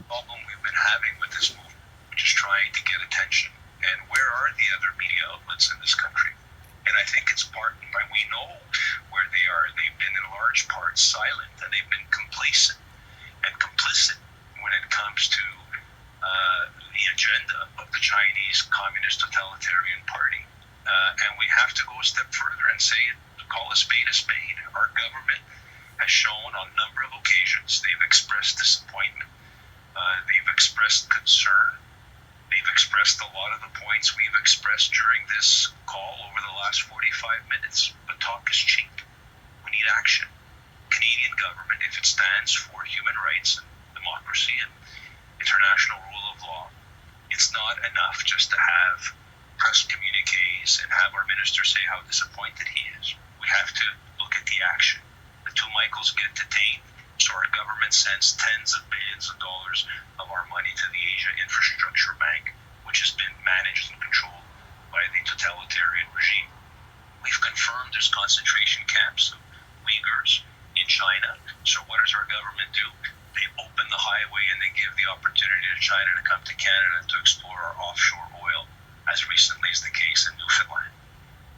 problem we've been having with this movement, which is trying to get attention. And where are the other media outlets in this country? And I think it's part, we know where they are. They've been in large part silent, and they've been complacent and complicit when it comes to the agenda of the Chinese Communist Totalitarian Party. And we have to go a step further and say, call a spade a spade. Our government has shown on a number of occasions they've expressed disappointment. They've expressed concern. They've expressed a lot of the points we've expressed during this call over the last 45 minutes. But talk is cheap. We need action. Canadian government, if it stands for human rights and democracy and international rule of law, it's not enough just to have press communiques and have our minister say how disappointed he is. We have to look at the action. The two Michaels get detained, so our government sends tens of billions of dollars of our money to the Asia Infrastructure Bank, which has been managed and controlled by the totalitarian regime. We've confirmed there's concentration camps of Uyghurs in China. So what does our government do? They open the highway and they give the opportunity to China to come to Canada to explore our offshore oil, as recently as the case in Newfoundland.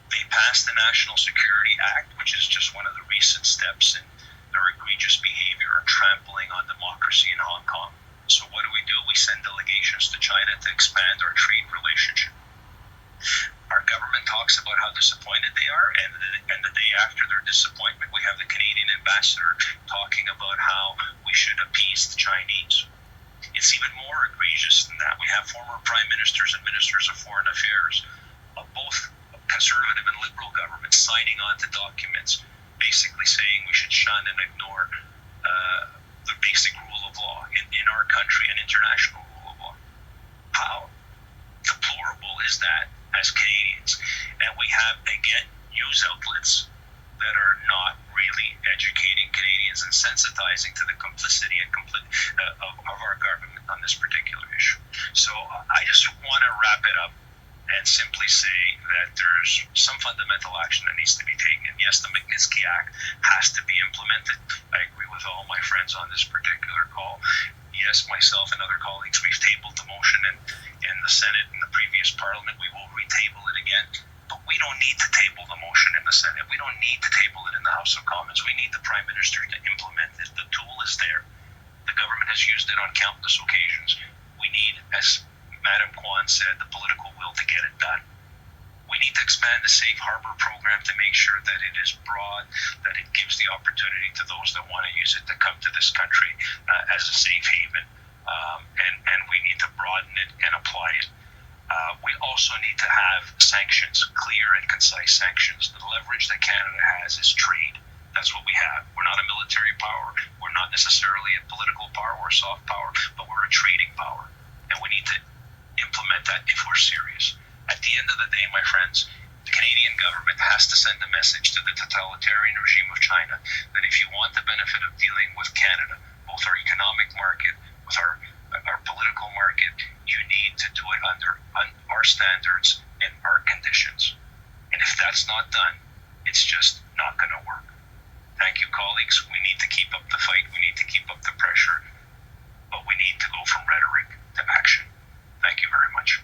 They passed the National Security Act, which is just one of the recent steps in their egregious behavior and trampling on democracy in Hong Kong. So what do? We send delegations to China to expand our trade relationship. Our government talks about how disappointed they are, and the day after their disappointment, we have the Canadian ambassador talking about how we should appease the Chinese. It's even more egregious than that. We have former prime ministers and ministers of foreign affairs of both conservative and liberal governments signing on to documents basically saying we should shun and ignore the basic rule of law in our country and international rule of law. How deplorable is that as Canadians? And we have, again, news outlets that are not really educating Canadians and sensitizing to the complicity and of our government on this particular issue. So I just want to wrap it up and simply say that there's some fundamental action that needs to be taken. Yes, the Magnitsky Act has to be implemented. I agree with all my friends on this particular call. Yes, myself and other colleagues, we've tabled the motion in the Senate in the previous Parliament. We will retable it again. But we don't need to table the motion in the Senate. We don't need to table it in the House of Commons. We need the Prime Minister to implement it. The tool is there. The government has used it on countless occasions. We need, as Madam Kwan said, the political will to get it done. We need to expand the Safe Harbor program to make sure that it is broad, that it gives the opportunity to those that want to use it to come to this country as a safe haven. And we need to broaden it and apply it. We also need to have sanctions, clear and concise sanctions. The leverage that Canada has is trade. That's what we have. We're not a military power. We're not necessarily a political power or soft power, but we're a trading power. And we need to implement that if we're serious. At the end of the day, my friends, the Canadian government has to send a message to the totalitarian regime of China that if you want the benefit of dealing with Canada, both our economic market, with our political market, you need to do it under our standards and our conditions. And if that's not done, it's just not going to work. Thank you, colleagues. We need to keep up the fight. We need to keep up the pressure. But we need to go from rhetoric to action. Thank you very much.